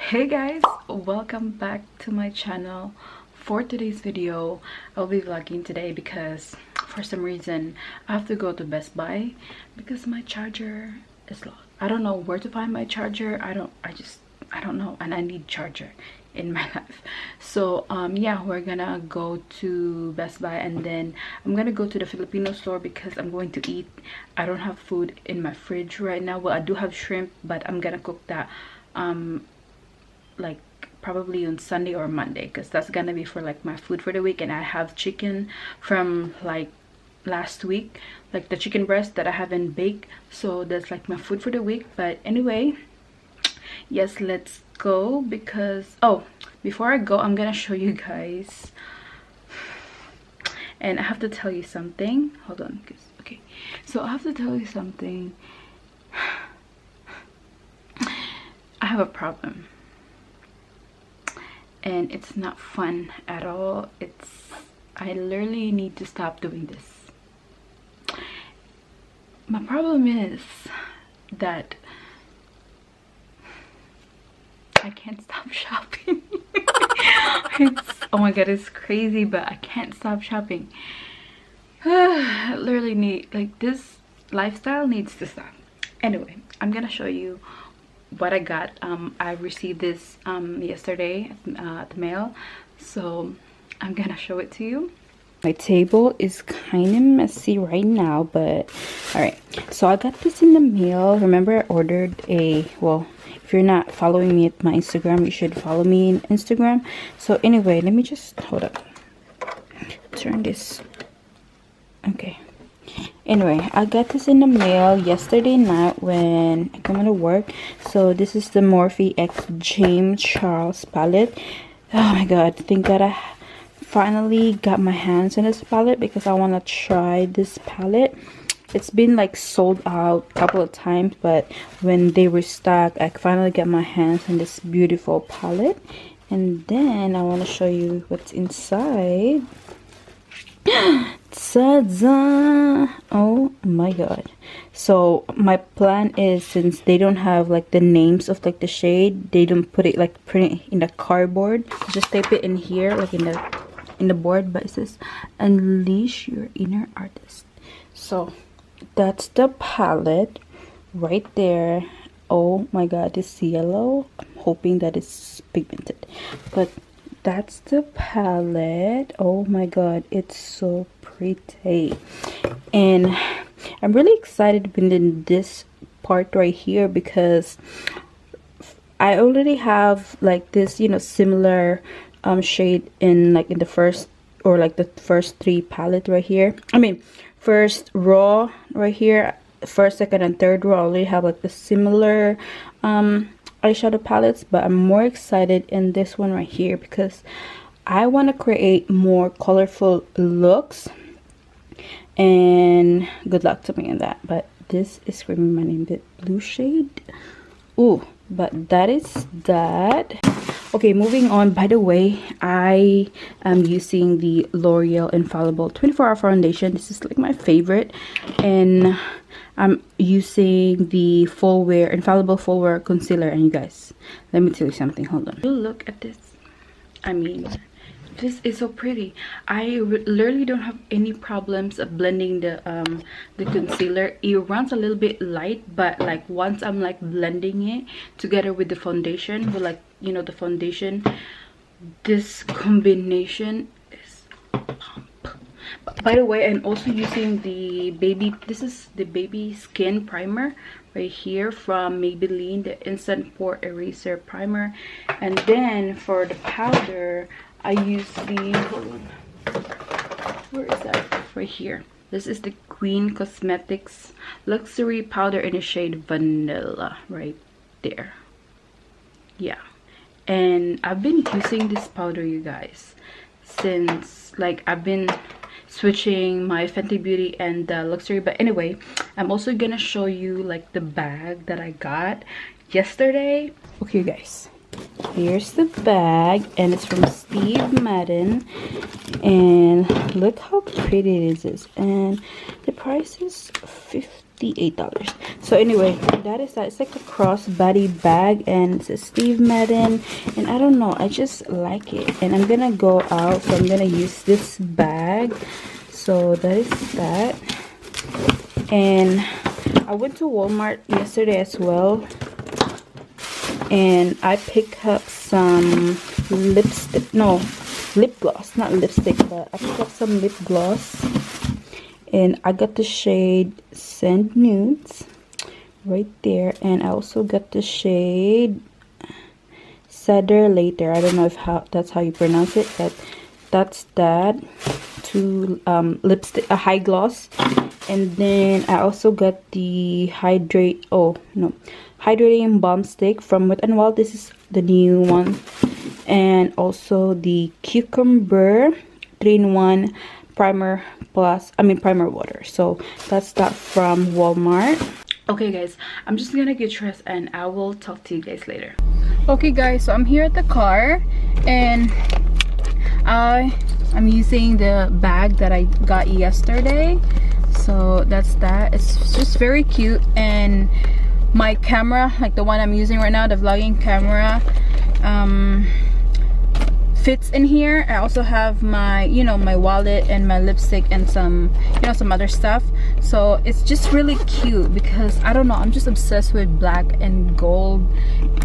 Hey guys, welcome back to my channel. For today's video, I'll be vlogging today because for some reason I have to go to Best Buy because my charger is lost. I don't know where to find my charger. I don't know, and I need charger in my life. So yeah, we're gonna go to Best Buy and then I'm gonna go to the Filipino store because I'm going to eat. I don't have food in my fridge right now. Well, I do have shrimp, but I'm gonna cook that like probably on Sunday or Monday because that's gonna be for like my food for the week. And I have chicken from like last week, like the chicken breast that I haven't baked, so that's like my food for the week. But anyway, yes, let's go. Because before I go, I'm gonna show you guys, and I have to tell you something. Hold on, okay, so I have to tell you something. I have a problem and it's not fun at all. I literally need to stop doing this. My problem is that I can't stop shopping. Oh my god, it's crazy, but I can't stop shopping. I literally need, like, this lifestyle needs to stop. Anyway, I'm gonna show you what I got. I received this yesterday at the mail, so I'm gonna show it to you. My table is kind of messy right now, but all right. So I got this in the mail. Remember, I ordered well, if you're not following me at my Instagram, you should follow me on Instagram. So anyway, let me just hold up, turn this. Okay, anyway, I got this in the mail yesterday night when I come to work. So this is the Morphe X James Charles palette. Oh my god, thank god I finally got my hands on this palette because I want to try this palette. It's been like sold out a couple of times, but when they restock, I finally got my hands on this beautiful palette. And then I want to show you what's inside. Ta-da! Oh my god. So my plan is, since they don't have like the names of like the shade, they don't put it like print it in the cardboard, just tape it in here like in the board. But it says unleash your inner artist. So that's the palette right there. Oh my god, this yellow, I'm hoping that it's pigmented, but that's the palette. Oh my god, it's so pretty. And I'm really excited in this part right here because I already have like this, you know, similar shade in like in the first, or like the first three palette right here. I mean, first row right here, first, second, and third row. I already have like the similar eyeshadow palettes, but I'm more excited in this one right here because I want to create more colorful looks, and good luck to me in that. But this is screaming my name, the blue shade. Ooh, but that is that. Okay, moving on. By the way, I am using the L'Oreal Infallible 24-hour foundation. This is like my favorite, and I'm using the Full Wear Infallible Full Wear concealer. And you guys, let me tell you something. Hold on. Look at this. I mean, this is so pretty. I literally don't have any problems of blending the concealer. It runs a little bit light, but like once I'm like blending it together with the foundation, with like, you know, the foundation, this combination is pump. By the way, I'm also using the this is the baby skin primer right here from Maybelline, the instant pore eraser primer. And then for the powder, I use the, hold on, where is that? Right here. This is the Queen Cosmetics luxury powder in the shade Vanilla right there. Yeah, and I've been using this powder, you guys, since like I've been switching my Fenty Beauty and the luxury. But anyway, I'm also gonna show you like the bag that I got yesterday. Okay guys, here's the bag, and it's from Steve Madden, and look how pretty it is. And the price is $58. So anyway, that is that. It's like a crossbody bag, and it says Steve Madden, and I don't know, I just like it. And I'm gonna go out, so I'm gonna use this bag. So that is that. And I went to Walmart yesterday as well, and I picked up some lipstick, no, lip gloss, not lipstick, but I picked up some lip gloss, and I got the shade Sand Nudes right there, and I also got the shade Cedar Later. I don't know if that's how you pronounce it, but that's that. Two lipstick, a high gloss, and then I also got the hydrating balm stick from Wet n Wild. This is the new one, and also the cucumber 3-in-1 primer primer water. So that's that from Walmart. Okay guys, I'm just gonna get dressed and I will talk to you guys later. Okay guys, so I'm here at the car, and I'm using the bag that I got yesterday. So that's that. It's just very cute, and my camera, like the one I'm using right now, the vlogging camera, fits in here. I also have my, you know, my wallet and my lipstick and some, you know, some other stuff. So it's just really cute because I don't know, I'm just obsessed with black and gold,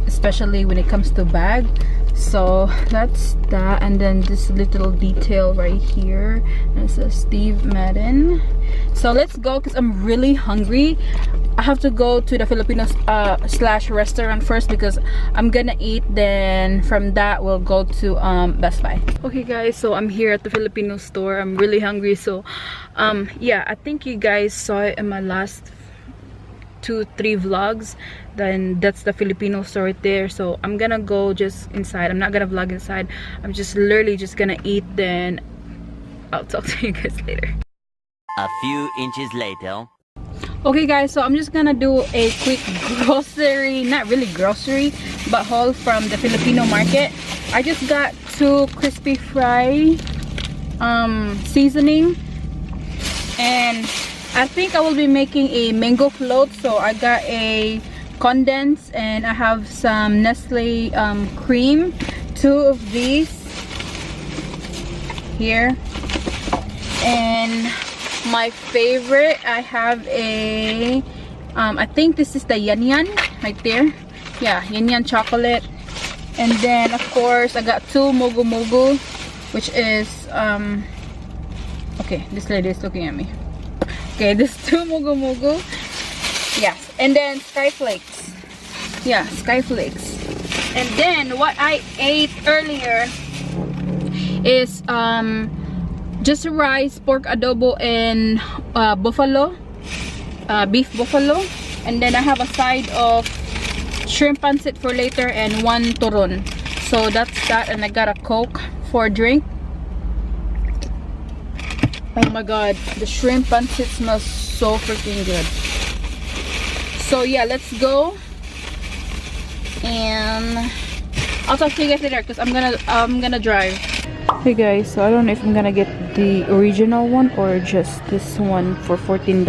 especially when it comes to bag. So that's that. And then this little detail right here, and it says Steve Madden. So let's go because I'm really hungry. I have to go to the Filipino slash restaurant first because I'm gonna eat. Then from that we'll go to Best Buy. Okay guys, so I'm here at the Filipino store. I'm really hungry. So yeah, I think you guys saw it in my last 2-3 vlogs. Then that's the Filipino store right there. So I'm gonna go just inside. I'm not gonna vlog inside. I'm just literally just gonna eat, then I'll talk to you guys later. A few inches later. Okay guys, so I'm just gonna do a quick grocery, not really grocery, but haul from the Filipino market. I just got 2 crispy fry seasoning, and I think I will be making a mango float. So I got a condensed, and I have some Nestle cream, 2 of these here. And my favorite, I have a I think this is the Yan Yan right there. Yeah, Yan Yan chocolate. And then of course I got 2 Mogu Mogu, which is okay, this lady is looking at me. Okay, this 2 Mogu Mogu. Yes, and then Sky Flakes. Yeah, Sky Flakes. And then what I ate earlier is just rice, pork adobo, and beef buffalo. And then I have a side of shrimp pancit for later and 1 turon. So that's that, and I got a Coke for drink. Oh my god, the shrimp pancit smells so freaking good. So yeah, let's go, and I'll talk to you guys later because I'm gonna drive. Hey guys, so I don't know if I'm gonna get the original one or just this one for $14,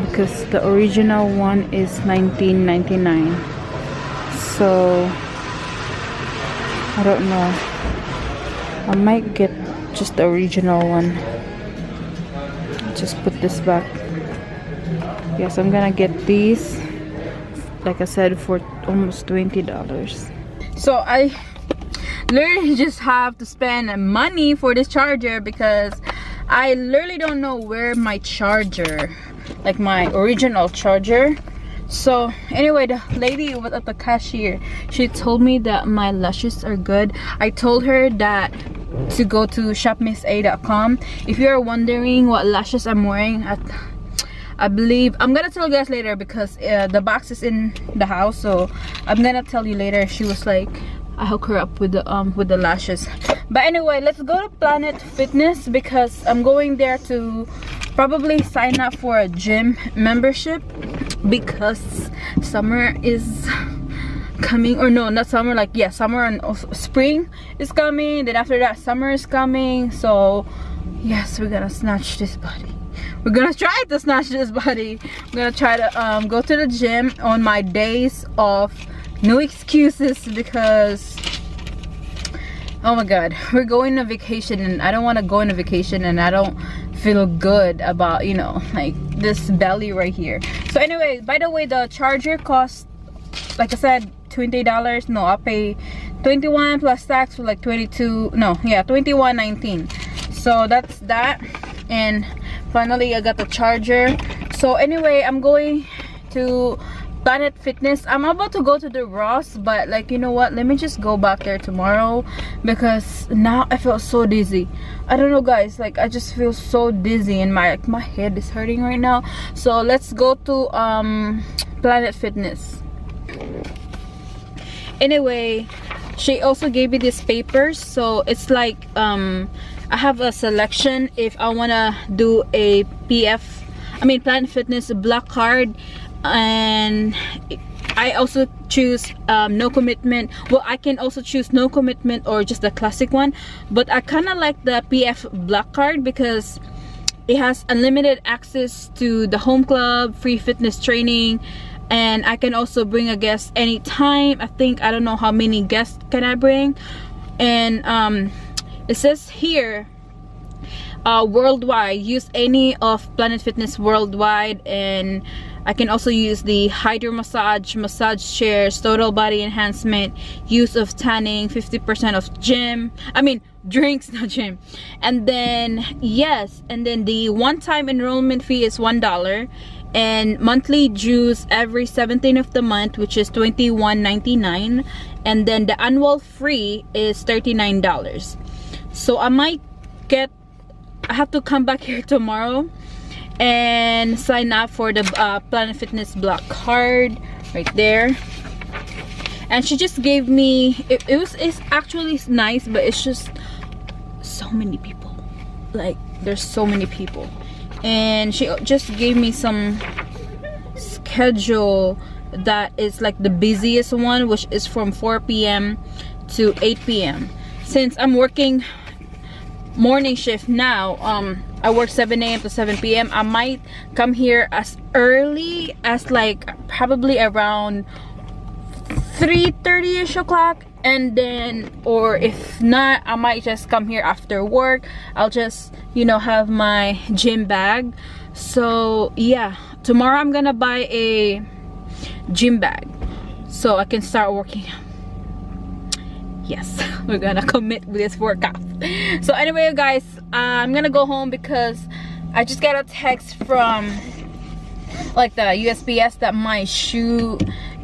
because the original one is $19.99. So I don't know, I might get just the original one. Just put this back. Yes, I'm gonna get these, like I said, for almost $20. So I literally just have to spend money for this charger because I literally don't know where my charger, like my original charger. So anyway, the lady at the cashier, she told me that my lashes are good. I told her that to go to shopmissa.com. If you're wondering what lashes I'm wearing, I believe I'm gonna tell you guys later because the box is in the house, so I'm gonna tell you later. She was like, I hook her up with the lashes. But anyway, let's go to Planet Fitness because I'm going there to probably sign up for a gym membership because summer is coming, or no, not summer, like yeah, summer and spring is coming. Then after that, summer is coming. So yes, we're gonna snatch this body. we're gonna try to snatch this body. I'm gonna try to go to the gym on my days off. No excuses, because oh my god, we're going on vacation and I don't want to go on a vacation and I don't feel good about, you know, like this belly right here. So anyway, by the way, the charger costs, like I said, $20. No, I'll pay 21 plus tax for like 22. No, yeah, 21.19. So that's that. And finally I got the charger. So anyway, I'm going to Planet Fitness. I'm about to go to the Ross, but like, you know what, let me just go back there tomorrow, because now I feel so dizzy. I don't know guys, like I just feel so dizzy and my head is hurting right now. So let's go to Planet Fitness. Anyway, she also gave me these papers, so it's like I have a selection if I want to do a Planet Fitness Black card. And I also choose no commitment. Well, I can also choose no commitment or just the classic one, but I kind of like the PF Black card because it has unlimited access to the home club, free fitness training, and I can also bring a guest anytime. I don't know how many guests can I bring. And it says here worldwide, use any of Planet Fitness worldwide, and I can also use the hydro massage chairs, total body enhancement, use of tanning, 50% of drinks, not gym. And then yes, and then the one-time enrollment fee is $1, and monthly dues every 17th of the month, which is $21.99, and then the annual free is $39. So I have to come back here tomorrow and sign up for the Planet Fitness Black card right there. And she just gave me it's actually nice, but it's just so many people. Like there's so many people, and she just gave me some schedule that is like the busiest one, which is from 4 p.m. to 8 p.m. Since I'm working morning shift now, I work 7 a.m. to 7 p.m. I might come here as early as like probably around 3:30ish o'clock, and then, or if not, I might just come here after work. I'll just, you know, have my gym bag. So yeah, tomorrow I'm gonna buy a gym bag so I can start working. Yes, we're gonna commit with this workout. So anyway guys, I'm gonna go home because I just got a text from like the USPS that my shoe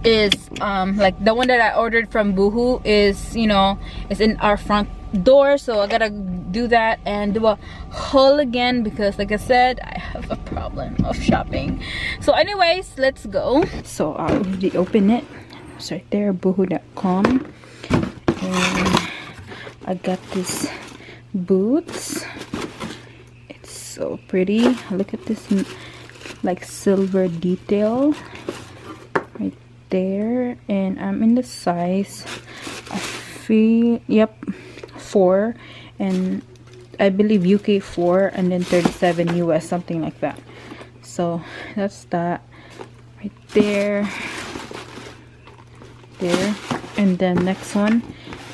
is like the one that I ordered from Boohoo is, you know, is in our front door. So I gotta do that and do a haul again because like I said, I have a problem of shopping. So anyways, let's go. So I'll already open it. It's right there, boohoo.com. And I got these boots. It's so pretty. Look at this like silver detail right there, and I'm in the size I feel 4, and I believe UK 4, and then 37 US, something like that. So that's that right there. And then next one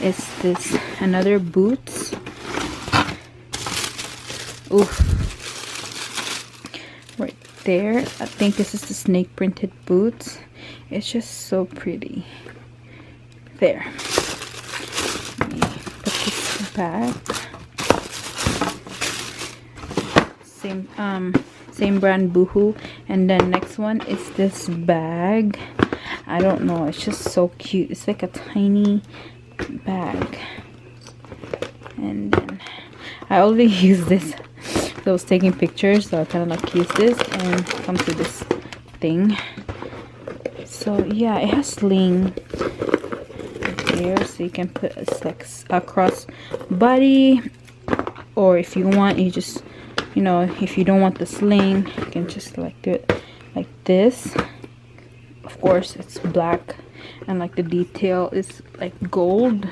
is this another boots. Oof, right there. I think this is the snake printed boots. It's just so pretty. There. Let me put this back. Same brand, Boohoo. And then next one is this bag. I don't know, it's just so cute. It's like a tiny bag. And then I already used this. So I was taking pictures, so I kind of like use this, and it comes with this thing. So yeah, it has sling there, so you can put a cross body, or if you want, you just, you know, if you don't want the sling, you can just like do it like this. Of course it's black, and like the detail is like gold.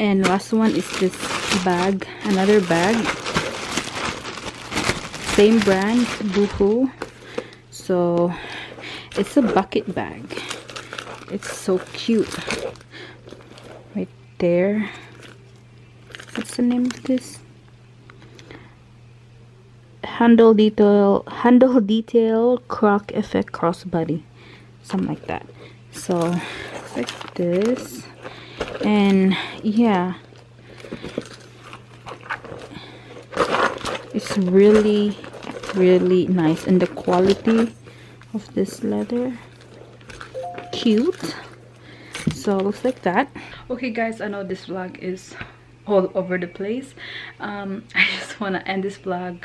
And last one is this bag, another bag. same brand, Boohoo. So it's a bucket bag. It's so cute. Right there. What's the name of this? Handle detail croc effect crossbody, something like that. So it's like this, and yeah, it's really nice, and the quality of this leather, cute. So it looks like that. Okay guys, I know this vlog is all over the place. I just want to end this vlog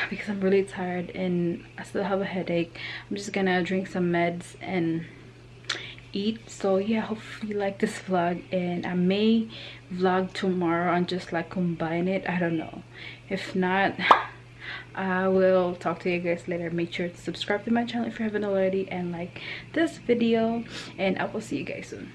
because I'm really tired and I still have a headache. I'm just gonna drink some meds and eat. So yeah, hopefully you like this vlog, and I may vlog tomorrow and just like combine it. I don't know. If not, I will talk to you guys later. Make sure to subscribe to my channel if you haven't already, and like this video, and I will see you guys soon.